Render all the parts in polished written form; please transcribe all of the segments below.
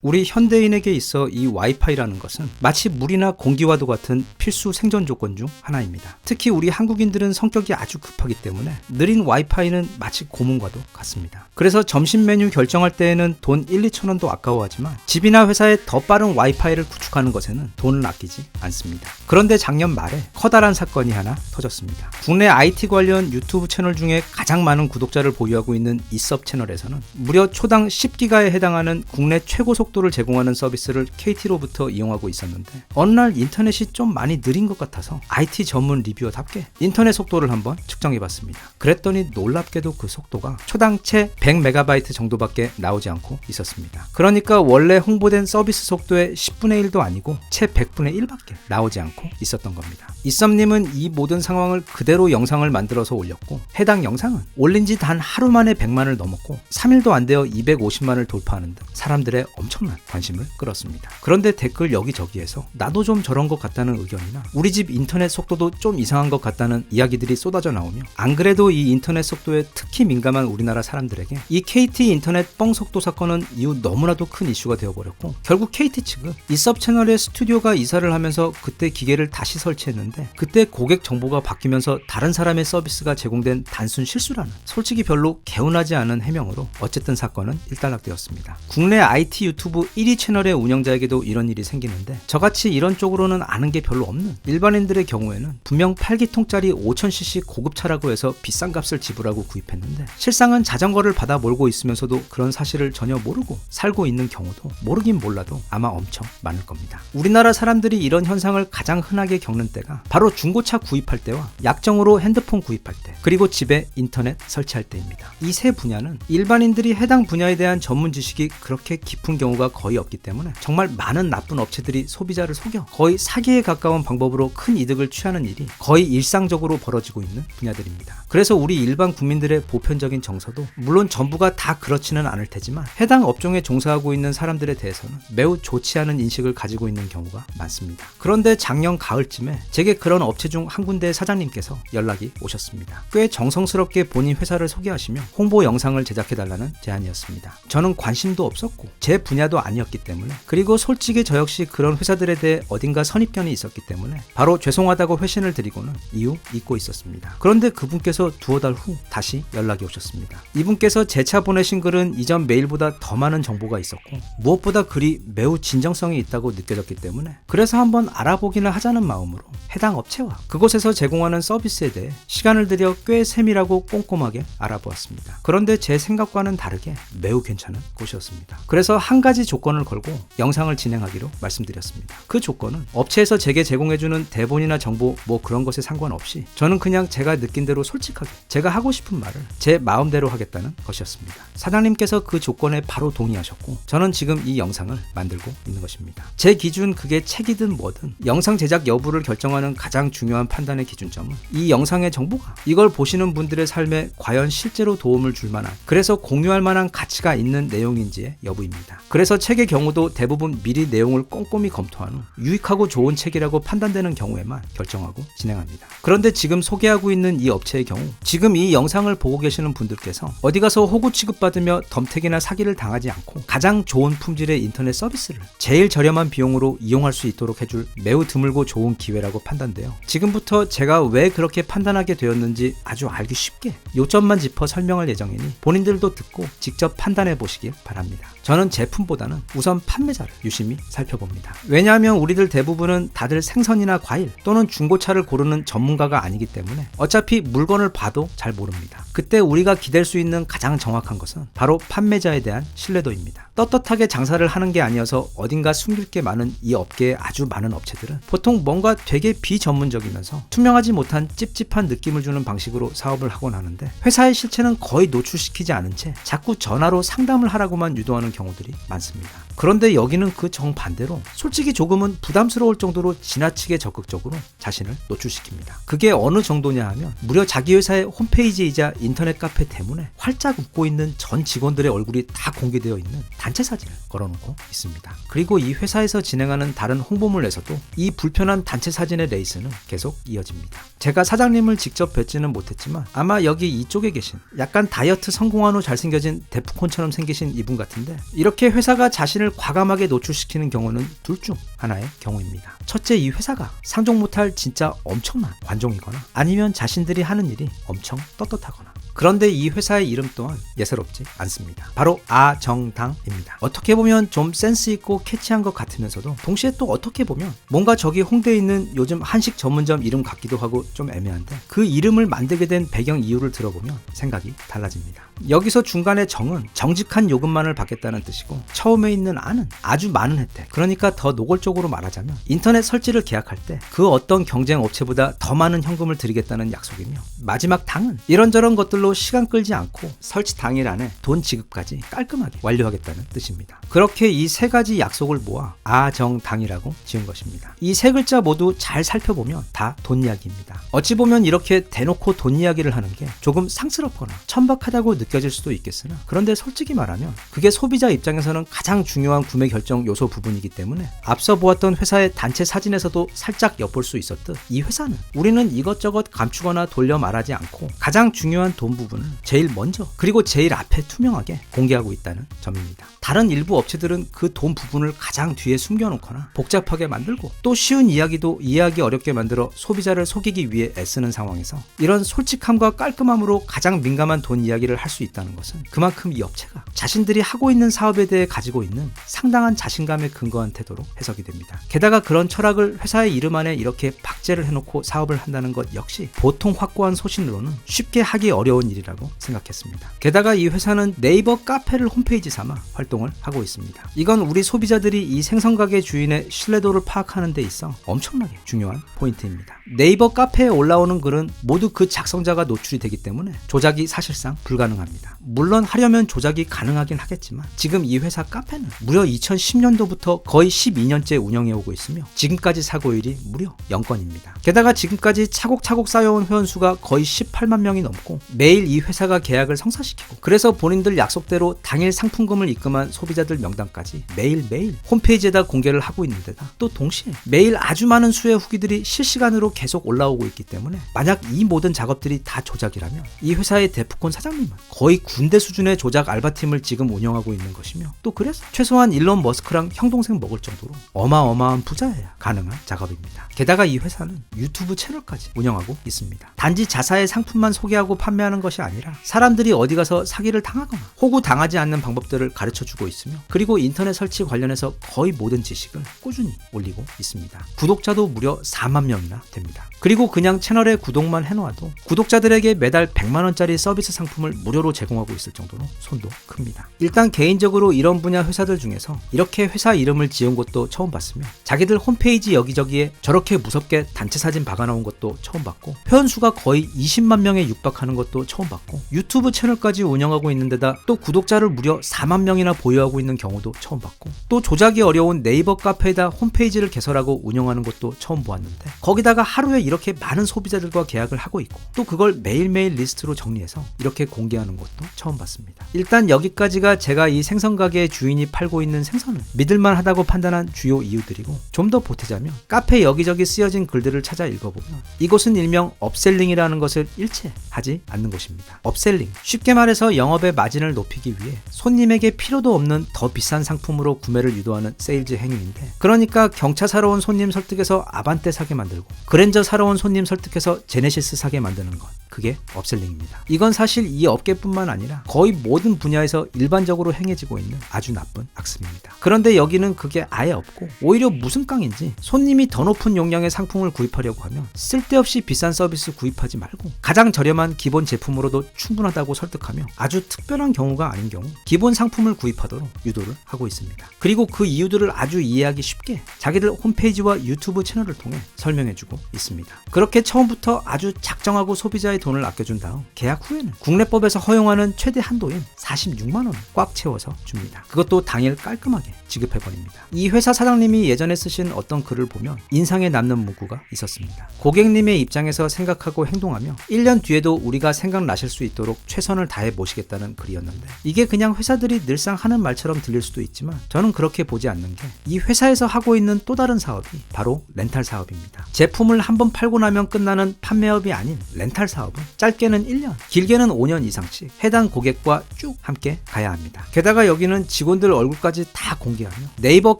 우리 현대인에게 있어 이 와이파이라는 것은 마치 물이나 공기와도 같은 필수 생존 조건 중 하나입니다. 특히 우리 한국인들은 성격이 아주 급하기 때문에 느린 와이파이는 마치 고문과도 같습니다. 그래서 점심 메뉴 결정할 때에는 돈 1, 2천 원도 아까워하지만 집이나 회사에 더 빠른 와이파이를 구축하는 것에는 돈을 아끼지 않습니다. 그런데 작년 말에 커다란 사건이 하나 터졌습니다. 국내 IT 관련 유튜브 채널 중에 가장 많은 구독자를 보유하고 있는 이섭 채널에서는 무려 초당 10기가에 해당하는 국내 최고 속도를 제공하는 서비스를 KT로부터 이용하고 있었는데 어느 날 인터넷이 좀 많이 느린 것 같아서 IT 전문 리뷰어답게 인터넷 속도를 한번 측정해봤습니다. 그랬더니 놀랍게도 그 속도가 초당 채 100MB 정도밖에 나오지 않고 있었습니다. 그러니까 원래 홍보된 서비스 속도의 10분의 1도 아니고 채 100분의 1밖에 나오지 않고 있었던 겁니다. 이썸님은 이 모든 상황을 그대로 영상을 만들어서 올렸고 해당 영상은 올린 지 단 하루 만에 100만을 넘었고 3일도 안 되어 250만을 돌파하는 등 사람들의 엄청난 관심을 끌었습니다. 그런데 댓글 여기저기에서 나도 좀 저런 것 같다는 의견이나 우리 집 인터넷 속도도 좀 이상한 것 같다는 이야기들이 쏟아져 나오며 안 그래도 이 인터넷 속도에 특히 민감한 우리나라 사람들에게 이 KT 인터넷 뻥 속도 사건은 이후 너무나도 큰 이슈가 되어버렸고 결국 KT 측은 이섭 채널의 스튜디오가 이사를 하면서 그때 기계를 다시 설치했는데 그때 고객 정보가 바뀌면서 다른 사람의 서비스가 제공된 단순 실수라는 솔직히 별로 개운하지 않은 해명으로 어쨌든 사건은 일단락되었습니다. 국내 IT 유튜브 1위 채널의 운영자에게도 이런 일이 생기는데 저같이 이런 쪽으로는 아는 게 별로 없는 일반인들의 경우에는 분명 8기통짜리 5000cc 고급차라고 해서 비싼 값을 지불하고 구입했는데 실상은 자전거를 받아 몰고 있으면서도 그런 사실을 전혀 모르고 살고 있는 경우도 모르긴 몰라도 아마 엄청 많을 겁니다. 우리나라 사람들이 이런 현상을 가장 흔하게 겪는 때가 바로 중고차 구입할 때와 약정으로 핸드폰 구입할 때 그리고 집에 인터넷 설치할 때입니다. 이 세 분야는 일반인들이 해당 분야에 대한 전문 지식이 그렇게 깊은 경우가 거의 없기 때문에 정말 많은 나쁜 업체들이 소비자를 속여 거의 사기에 가까운 방법으로 큰 이득을 취하는 일이 거의 일상적으로 벌어지고 있는 분야들입니다. 그래서 우리 일반 국민들의 보편적인 정서도 물론 전부가 다 그렇지는 않을 테지만 해당 업종에 종사하고 있는 사람들에 대해서는 매우 좋지 않은 인식을 가지고 있는 경우가 많습니다. 그런데 작년 가을쯤에 제게 그런 업체 중 한 군데의 사장님께서 연락이 오셨습니다. 꽤 정성스럽게 본인 회사를 소개하시며 홍보 영상을 제작해달라는 제안이었습니다. 저는 관심도 없었고 제 분야도 아니었기 때문에 그리고 솔직히 저 역시 그런 회사들에 대해 어딘가 선입견이 있었기 때문에 바로 죄송하다고 회신을 드리고는 이후 잊고 있었습니다. 그런데 그분께서 두어 달 후 다시 연락이 오셨습니다. 이분께서 제 차 보내신 글은 이전 메일보다 더 많은 정보가 있었고 무엇보다 글이 매우 진정성이 있다고 느껴졌기 때문에 그래서 한번 알아보기는 하자는 마음으로 해당 업체와 그곳에서 제공하는 서비스에 대해 시간을 들여 꽤 세밀하고 꼼꼼하게 알아보았습니다. 그런데 제 생각과는 다르게 매우 괜찮은 곳이었습니다. 그래서 한 가지 조건을 걸고 영상을 진행하기로 말씀드렸습니다. 그 조건은 업체에서 제게 제공해주는 대본이나 정보 뭐 그런 것에 상관없이 저는 그냥 제가 느낀 대로 솔직하게 제가 하고 싶은 말을 제 마음대로 하겠다는 것이었습니다. 사장님께서 그 조건에 바로 동의하셨고 저는 지금 이 영상을 만들고 있는 것입니다. 제 기준 그게 책이든 뭐든 영상 제작 여부를 결정하는 가장 중요한 판단의 기준점은 이 영상의 정보가 이걸 보시는 분들의 삶에 과연 실제로 도움을 줄 만한 그래서 공유할 만한 가치가 있는 내용인지의 여부입니다. 그래서 책의 경우도 대부분 미리 내용을 꼼꼼히 검토한 후 유익하고 좋은 책이라고 판단되는 경우에만 결정하고 진행합니다. 그런데 지금 소개하고 있는 이 업체의 경우 지금 이 영상을 보고 계시는 분들께서 어디 가서 호구 취급받으며 덤택이나 사기를 당하지 않고 가장 좋은 품질의 인터넷 서비스를 제일 저렴한 비용으로 이용할 수 있도록 해줄 매우 드물고 좋은 기회라고 판단돼요. 지금부터 제가 왜 그렇게 판단하게 되었는지 아주 알기 쉽게 요점만 짚어 설명할 예정이니 본인들도 듣고 직접 판단해 보시길 바랍니다. 저는 제품보다는 우선 판매자를 유심히 살펴봅니다. 왜냐하면 우리들 대부분은 다들 생선이나 과일 또는 중고차를 고르는 전문가가 아니기 때문에 어차피 물건을 봐도 잘 모릅니다. 그때 우리가 기댈 수 있는 가장 정확한 것은 바로 판매자에 대한 신뢰도입니다. 떳떳하게 장사를 하는 게 아니어서 어딘가 숨길 게 많은 이 업계의 아주 많은 업체들은 보통 뭔가 되게 비전문적이면서 투명하지 못한 찝찝한 느낌을 주는 방식으로 사업을 하곤 하는데 회사의 실체는 거의 노출시키지 않은 채 자꾸 전화로 상담을 하라고만 유도하는 경우들이 많습니다. 그런데 여기는 그 정반대로 솔직히 조금은 부담스러울 정도로 지나치게 적극적으로 자신을 노출시킵니다. 그게 어느 정도냐 하면 무려 자기 회사의 홈페이지이자 인터넷 카페 대문에 활짝 웃고 있는 전 직원들의 얼굴이 다 공개되어 있는 단체 사진을 걸어놓고 있습니다. 그리고 이 회사에서 진행하는 다른 홍보물에서도 이 불편한 단체 사진의 레이스는 계속 이어집니다. 제가 사장님을 직접 뵙지는 못했지만 아마 여기 이쪽에 계신 약간 다이어트 성공한 후 잘생겨진 데프콘처럼 생기신 이분 같은데 이렇게 회사가 자신을 과감하게 노출시키는 경우는 둘 중 하나의 경우입니다. 첫째, 이 회사가 상종 못할 진짜 엄청난 관종이거나 아니면 자신들이 하는 일이 엄청 떳떳하거나. 그런데 이 회사의 이름 또한 예사롭지 않습니다. 바로 아정당입니다. 어떻게 보면 좀 센스 있고 캐치한 것 같으면서도 동시에 또 어떻게 보면 뭔가 저기 홍대에 있는 요즘 한식 전문점 이름 같기도 하고 좀 애매한데 그 이름을 만들게 된 배경 이유를 들어보면 생각이 달라집니다. 여기서 중간에 정은 정직한 요금만을 받겠다는 뜻이고 처음에 있는 아는 아주 많은 혜택, 그러니까 더 노골적으로 말하자면 인터넷 설치를 계약할 때 그 어떤 경쟁 업체보다 더 많은 현금을 드리겠다는 약속이며, 마지막 당은 이런저런 것들로 시간 끌지 않고 설치 당일 안에 돈 지급까지 깔끔하게 완료하겠다는 뜻입니다. 그렇게 이 세 가지 약속을 모아 아정당이라고 지은 것입니다. 이 세 글자 모두 잘 살펴보면 다 돈 이야기입니다. 어찌 보면 이렇게 대놓고 돈 이야기를 하는 게 조금 상스럽거나 천박하다고 느껴질 수도 있겠으나, 그런데 솔직히 말하면 그게 소비자 입장에서는 가장 중요한 구매 결정 요소 부분이기 때문에 앞서 보았던 회사의 단체 사진에서도 살짝 엿볼 수 있었듯 이 회사는 우리는 이것저것 감추거나 돌려 말하지 않고 가장 중요한 돈 부분을 제일 먼저 그리고 제일 앞에 투명하게 공개하고 있다는 점입니다. 다른 일부 업체들은 그 돈 부분을 가장 뒤에 숨겨놓거나 복잡하게 만들고 또 쉬운 이야기도 이해하기 어렵게 만들어 소비자를 속이기 위해 애쓰는 상황에서 이런 솔직함과 깔끔함으로 가장 민감한 돈 이야기를 할 수 있다는 것은 그만큼 이 업체가 자신들이 하고 있는 사업에 대해 가지고 있는 상당한 자신감에 근거한 태도로 해석이 됩니다. 게다가 그런 철학을 회사의 이름 안에 이렇게 박제를 해놓고 사업을 한다는 것 역시 보통 확고한 소신으로는 쉽게 하기 어려운 일이라고 생각했습니다. 게다가 이 회사는 네이버 카페를 홈페이지 삼아 활동을 하고 있습니다. 이건 우리 소비자들이 이 생선가게 주인의 신뢰도를 파악하는 데 있어 엄청나게 중요한 포인트입니다. 네이버 카페에 올라오는 글은 모두 그 작성자가 노출이 되기 때문에 조작이 사실상 불가능합니다. 물론 하려면 조작이 가능하긴 하겠지만 지금 이 회사 카페는 무려 2010년도부터 거의 12년째 운영해오고 있으며 지금까지 사고율이 무려 0건입니다. 게다가 지금까지 차곡차곡 쌓여온 회원수가 거의 18만 명이 넘고 매일 이 회사가 계약을 성사시키고, 그래서 본인들 약속대로 당일 상품금을 입금한 소비자들 명단까지 매일매일 홈페이지에다 공개를 하고 있는 데다 또 동시에 매일 아주 많은 수의 후기들이 실시간으로 계속 올라오고 있기 때문에 만약 이 모든 작업들이 다 조작이라면 이 회사의 데프콘 사장님은 거의 군대 수준의 조작 알바팀을 지금 운영하고 있는 것이며, 또 그래서 최소한 일론 머스크랑 형동생 먹을 정도로 어마어마한 부자여야 가능한 작업입니다. 게다가 이 회사는 유튜브 채널까지 운영하고 있습니다. 단지 자사의 상품만 소개하고 판매하는 것이 아니라 사람들이 어디 가서 사기를 당하거나 호구 당하지 않는 방법들을 가르쳐주고 있으며, 그리고 인터넷 설치 관련해서 거의 모든 지식을 꾸준히 올리고 있습니다. 구독자도 무려 4만 명이나 됩니다. 그리고 그냥 채널에 구독만 해놓아도 구독자들에게 매달 100만원짜리 서비스 상품을 무료로 제공하고 있을 정도로 손도 큽니다. 일단 개인적으로 이런 분야 회사들 중에서 이렇게 회사 이름을 지은 곳도 처음 봤으며, 자기들 홈페이지 여기저기에 저렇게 무섭게 단체 사진 박아놓은 것도 처음 봤고, 회원수가 거의 20만 명에 육박하는 것도 처음 봤고, 유튜브 채널까지 운영하고 있는 데다 또 구독자를 무려 4만 명이나 보유하고 있는 경우도 처음 봤고, 또 조작이 어려운 네이버 카페에다 홈페이지를 개설하고 운영하는 것도 처음 보았는데, 거기다가 하루에 이렇게 많은 소비자들과 계약을 하고 있고 또 그걸 매일매일 리스트로 정리해서 이렇게 공개하는 것도 처음 봤습니다. 일단 여기까지가 제가 이 생선가게의 주인이 팔고 있는 생선을 믿을만 하다고 판단한 주요 이유들이고, 좀 더 보태자면 카페 여기저기 쓰여진 글들을 찾아 읽어보면 이곳은 일명 업셀링이라는 것을 일체 하지 않는 곳입니다. 업셀링, 쉽게 말해서 영업의 마진을 높이기 위해 손님에게 필요도 없는 더 비싼 상품으로 구매를 유도하는 세일즈 행위인데, 그러니까 경차 사러 온 손님 설득해서 아반떼 사게 만들고 그랜저 사러 온 손님 설득해서 제네시스 사게 만드는 것, 그게 업셀링입니다. 이건 사실 이 업계뿐만 아니라 거의 모든 분야에서 일반적으로 행해지고 있는 아주 나쁜 악습입니다. 그런데 여기는 그게 아예 없고 오히려 무슨 깡인지 손님이 더 높은 용량의 상품을 구입하려고 하면 쓸데없이 비싼 서비스 구입하지 말고 가장 저렴한 기본 제품으로도 충분하다고 설득하며 아주 특별한 경우가 아닌 경우 기본 상품을 구입하도록 유도를 하고 있습니다. 그리고 그 이유들을 아주 이해하기 쉽게 자기들 홈페이지와 유튜브 채널을 통해 설명해주고 있습니다. 그렇게 처음부터 아주 작정하고 소비자의 돈을 아껴준 다음 계약 후에는 국내법에서 허용하는 최대 한도인 46만 원을 꽉 채워서 줍니다. 그것도 당일 깔끔하게 지급해버립니다. 이 회사 사장님이 예전에 쓰신 어떤 글을 보면 인상에 남는 문구가 있었습니다. 고객님의 입장에서 생각하고 행동하며 1년 뒤에도 우리가 생각 생각나실 수 있도록 최선을 다해 모시겠다는 글이었는데, 이게 그냥 회사들이 늘상 하는 말처럼 들릴 수도 있지만 저는 그렇게 보지 않는 게, 이 회사에서 하고 있는 또 다른 사업이 바로 렌탈 사업입니다. 제품을 한번 팔고 나면 끝나는 판매업이 아닌 렌탈 사업은 짧게는 1년, 길게는 5년 이상씩 해당 고객과 쭉 함께 가야 합니다. 게다가 여기는 직원들 얼굴까지 다 공개하며 네이버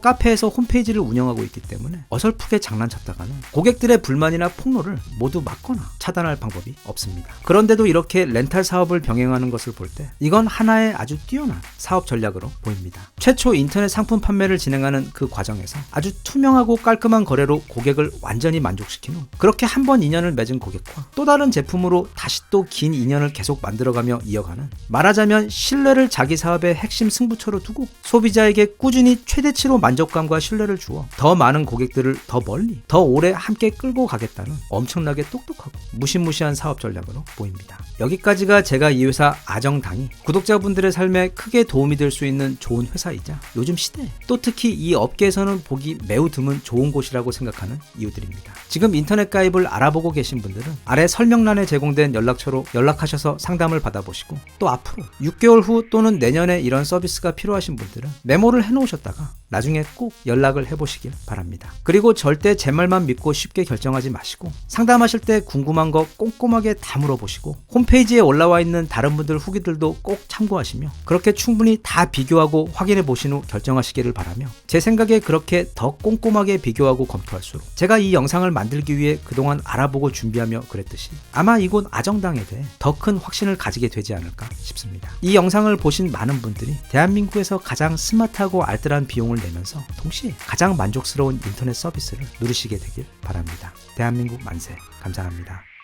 카페에서 홈페이지를 운영하고 있기 때문에 어설프게 장난쳤다가는 고객들의 불만이나 폭로를 모두 막거나 차단할 방법이 없습니다. 그런데도 이렇게 렌탈 사업을 병행하는 것을 볼 때 이건 하나의 아주 뛰어난 사업 전략으로 보입니다. 최초 인터넷 상품 판매를 진행하는 그 과정에서 아주 투명하고 깔끔한 거래로 고객을 완전히 만족시킨 후, 그렇게 한 번 인연을 맺은 고객과 또 다른 제품으로 다시 또 긴 인연을 계속 만들어가며 이어가는, 말하자면 신뢰를 자기 사업의 핵심 승부처로 두고 소비자에게 꾸준히 최대치로 만족감과 신뢰를 주어 더 많은 고객들을 더 멀리 더 오래 함께 끌고 가겠다는 엄청나게 똑똑하고 무시무시한 사업 전략으로 보입니다. 여기까지가 제가 이 회사 아정당이 구독자분들의 삶에 크게 도움이 될 수 있는 좋은 회사이자 요즘 시대, 또 특히 이 업계에서는 보기 매우 드문 좋은 곳이라고 생각하는 이유들입니다. 지금 인터넷 가입을 알아보고 계신 분들은 아래 설명란에 제공된 연락처로 연락하셔서 상담을 받아보시고, 또 앞으로 6개월 후 또는 내년에 이런 서비스가 필요하신 분들은 메모를 해놓으셨다가 나중에 꼭 연락을 해보시길 바랍니다. 그리고 절대 제 말만 믿고 쉽게 결정하지 마시고, 상담하실 때 궁금한 거 꼼꼼하게 다 물어보시고, 홈페이지에 올라와 있는 다른 분들 후기들도 꼭 참고하시며, 그렇게 충분히 다 비교하고 확인해 보신 후 결정하시기를 바라며, 제 생각에 그렇게 더 꼼꼼하게 비교하고 검토할수록 제가 이 영상을 만들기 위해 그동안 알아보고 준비하며 그랬듯이 아마 이곳 아정당에 대해 더 큰 확신을 가지게 되지 않을까 싶습니다. 이 영상을 보신 많은 분들이 대한민국에서 가장 스마트하고 알뜰한 비용을 내면서 동시에 가장 만족스러운 인터넷 서비스를 누리시게 되길 바랍니다. 대한민국 만세. 감사합니다.